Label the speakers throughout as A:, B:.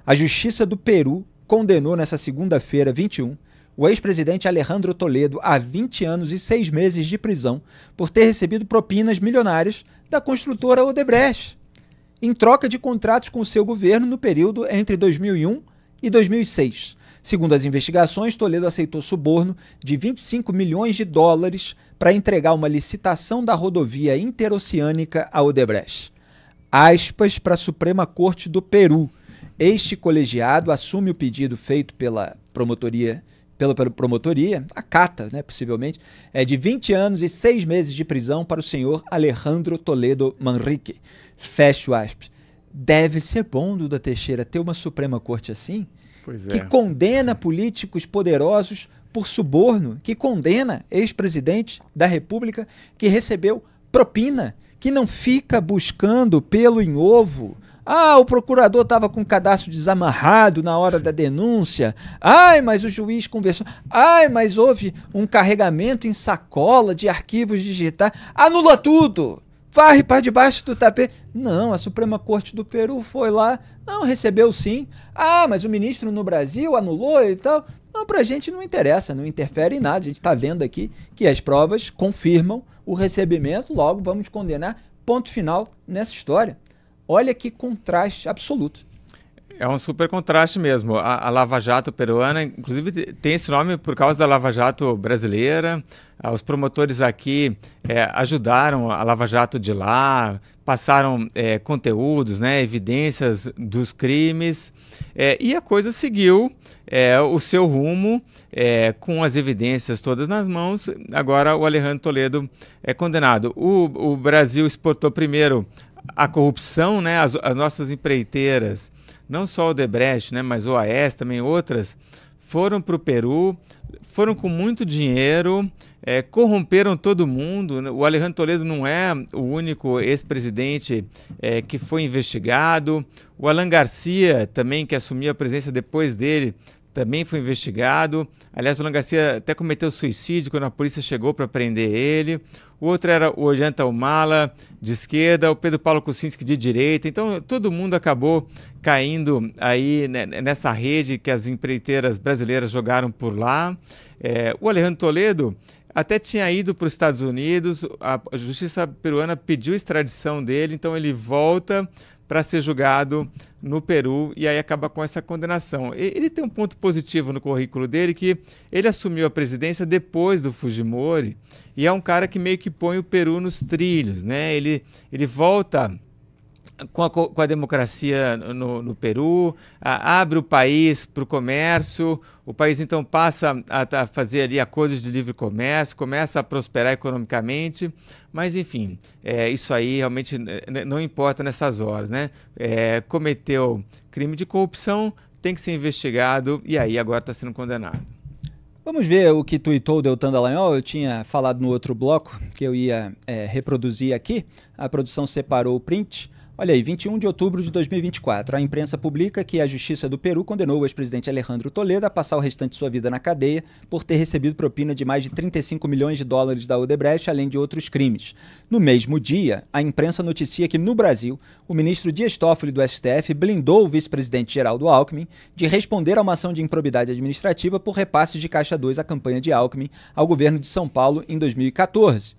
A: A Justiça do Peru condenou nesta segunda-feira, 21, o ex-presidente Alejandro Toledo a 20 anos e 6 meses de prisão por ter recebido propinas milionárias da construtora Odebrecht, em troca de contratos com o seu governo no período entre 2001 e 2006. Segundo as investigações, Toledo aceitou suborno de 25 milhões de dólares para entregar uma licitação da rodovia interoceânica à Odebrecht. Aspas para a Suprema Corte do Peru. Este colegiado assume o pedido feito pela promotoria, a CATA, né, possivelmente, de 20 anos e 6 meses de prisão para o senhor Alejandro Toledo Manrique. Fecho aspas. Deve ser bom, Duda Teixeira, ter uma Suprema Corte assim, que condena políticos poderosos por suborno, que condena ex-presidente da República que recebeu propina, que não fica buscando pelo em ovo. Ah, o procurador estava com o cadastro desamarrado na hora da denúncia. Ai, mas o juiz conversou. Ai, mas houve um carregamento em sacola de arquivos digitais. Anula tudo! Varre para debaixo do tapete. Não, a Suprema Corte do Peru foi lá. Não, recebeu sim. Ah, mas o ministro no Brasil anulou e tal. Não, pra gente não interessa, não interfere em nada. A gente está vendo aqui que as provas confirmam o recebimento, logo vamos condenar. Ponto final nessa história. Olha que contraste absoluto.
B: É um super contraste mesmo. A Lava Jato peruana, inclusive, tem esse nome por causa da Lava Jato brasileira. Os promotores aqui ajudaram a Lava Jato de lá, passaram conteúdos, né, evidências dos crimes, e a coisa seguiu o seu rumo, com as evidências todas nas mãos. Agora o Alejandro Toledo é condenado. O Brasil exportou primeiro a corrupção, né, as nossas empreiteiras, não só o Odebrecht, né, mas o OAS, também outras, foram para o Peru, foram com muito dinheiro, corromperam todo mundo. O Alejandro Toledo não é o único ex-presidente que foi investigado. O Alan Garcia, também, que assumiu a presidência depois dele, também foi investigado. Aliás, o Alan Garcia até cometeu suicídio quando a polícia chegou para prender ele. O outro era o Ollanta Humala, de esquerda, o Pedro Paulo Kuczynski, de direita. Então, todo mundo acabou caindo aí nessa rede que as empreiteiras brasileiras jogaram por lá. O Alejandro Toledo até tinha ido para os Estados Unidos, a justiça peruana pediu extradição dele, então ele volta para ser julgado no Peru e aí acaba com essa condenação. Ele tem um ponto positivo no currículo dele, que ele assumiu a presidência depois do Fujimori e é um cara que meio que põe o Peru nos trilhos, né? Ele volta com a democracia no Peru, abre o país para o comércio, o país então passa a fazer ali acordos de livre comércio, começa a prosperar economicamente, mas enfim, isso aí realmente não importa nessas horas, né? Cometeu crime de corrupção, tem que ser investigado e aí agora está sendo condenado.
A: Vamos ver o que tuitou o Deltan Dallagnol. Eu tinha falado no outro bloco que eu ia reproduzir aqui, a produção separou o print. Olha aí, 21 de outubro de 2024, a imprensa publica que a Justiça do Peru condenou o ex-presidente Alejandro Toledo a passar o restante de sua vida na cadeia por ter recebido propina de mais de 35 milhões de dólares da Odebrecht, além de outros crimes. No mesmo dia, a imprensa noticia que, no Brasil, o ministro Dias Toffoli do STF blindou o vice-presidente Geraldo Alckmin de responder a uma ação de improbidade administrativa por repasses de Caixa 2 à campanha de Alckmin ao governo de São Paulo em 2014.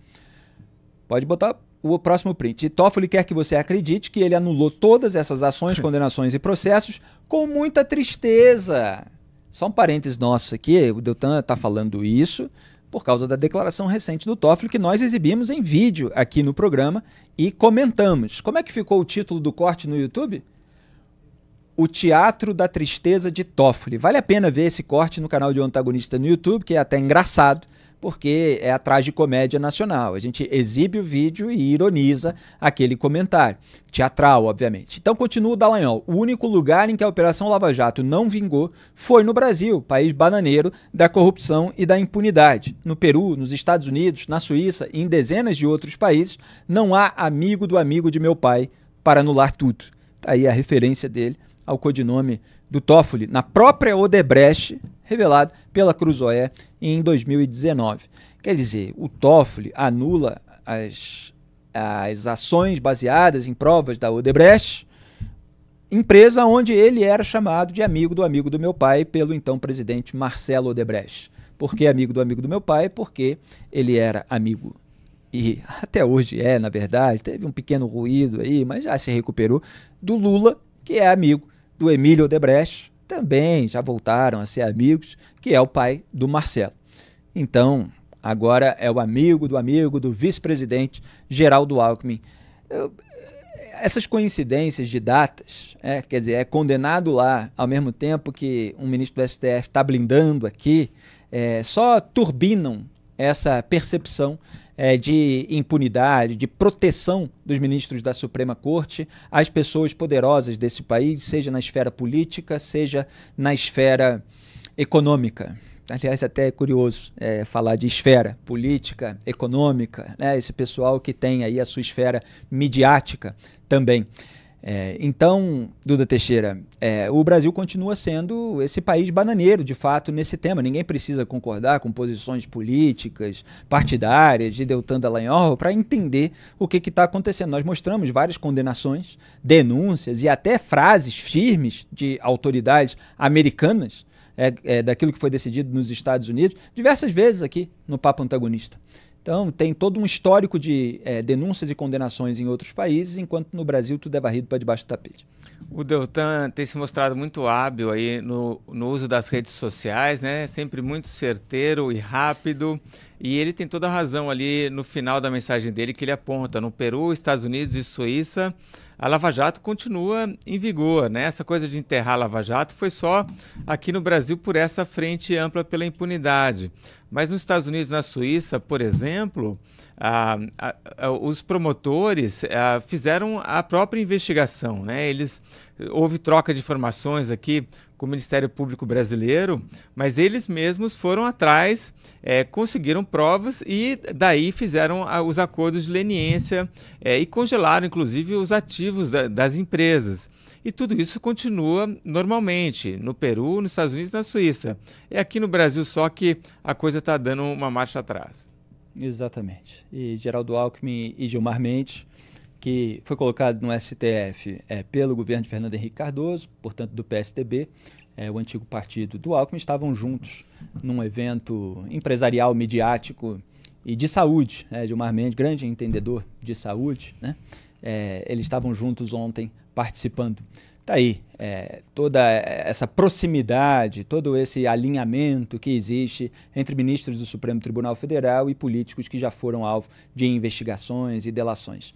A: Pode botar o próximo print. E Toffoli quer que você acredite que ele anulou todas essas ações, condenações e processos com muita tristeza. Só um parênteses nosso aqui, o Deltan está falando isso por causa da declaração recente do Toffoli que nós exibimos em vídeo aqui no programa e comentamos. Como é que ficou o título do corte no YouTube? O Teatro da Tristeza de Toffoli. Vale a pena ver esse corte no canal de O Antagonista no YouTube, que é até engraçado, porque é a tragicomédia nacional. A gente exibe o vídeo e ironiza aquele comentário. Teatral, obviamente. Então continua o Dallagnol. O único lugar em que a Operação Lava Jato não vingou foi no Brasil, país bananeiro da corrupção e da impunidade. No Peru, nos Estados Unidos, na Suíça e em dezenas de outros países, não há amigo do amigo de meu pai para anular tudo. Tá aí a referência dele ao codinome do Toffoli, na própria Odebrecht, revelado pela Cruzoé em 2019. Quer dizer, o Toffoli anula as ações baseadas em provas da Odebrecht, empresa onde ele era chamado de amigo do meu pai pelo então presidente Marcelo Odebrecht. Por que amigo do meu pai? Porque ele era amigo, e até hoje na verdade, teve um pequeno ruído aí, mas já se recuperou, do Lula, que é amigo do Emílio Odebrecht, também já voltaram a ser amigos, que é o pai do Marcelo. Então, agora é o amigo do vice-presidente Geraldo Alckmin. Essas coincidências de datas, quer dizer, é condenado lá, ao mesmo tempo que um ministro do STF está blindando aqui, só turbinam essa percepção de impunidade, de proteção dos ministros da Suprema Corte às pessoas poderosas desse país, seja na esfera política, seja na esfera econômica. Aliás, até é curioso falar de esfera política, econômica, né? Esse pessoal que tem aí a sua esfera midiática também. Então, Duda Teixeira, o Brasil continua sendo esse país bananeiro, de fato, nesse tema. Ninguém precisa concordar com posições políticas, partidárias de Deltan Dallagnol para entender o que está acontecendo. Nós mostramos várias condenações, denúncias e até frases firmes de autoridades americanas daquilo que foi decidido nos Estados Unidos, diversas vezes aqui no Papo Antagonista. Então, tem todo um histórico de denúncias e condenações em outros países, enquanto no Brasil tudo é varrido para debaixo do tapete.
B: O Deltan tem se mostrado muito hábil aí no uso das redes sociais, né? Sempre muito certeiro e rápido. E ele tem toda a razão ali no final da mensagem dele, que ele aponta: no Peru, Estados Unidos e Suíça, a Lava Jato continua em vigor, né? Essa coisa de enterrar a Lava Jato foi só aqui no Brasil por essa frente ampla pela impunidade. Mas nos Estados Unidos e na Suíça, por exemplo, os promotores fizeram a própria investigação, né? Houve troca de informações aqui com o Ministério Público Brasileiro, mas eles mesmos foram atrás, conseguiram provas e daí fizeram os acordos de leniência e congelaram, inclusive, os ativos das empresas. E tudo isso continua normalmente no Peru, nos Estados Unidos e na Suíça. É aqui no Brasil só que a coisa está dando uma marcha atrás.
A: Exatamente. E Geraldo Alckmin e Gilmar Mendes, que foi colocado no STF pelo governo de Fernando Henrique Cardoso, portanto do PSDB, o antigo partido do Alckmin, estavam juntos num evento empresarial, midiático e de saúde. Gilmar Mendes, grande entendedor de saúde, né? Eles estavam juntos ontem participando. Está aí toda essa proximidade, todo esse alinhamento que existe entre ministros do Supremo Tribunal Federal e políticos que já foram alvo de investigações e delações.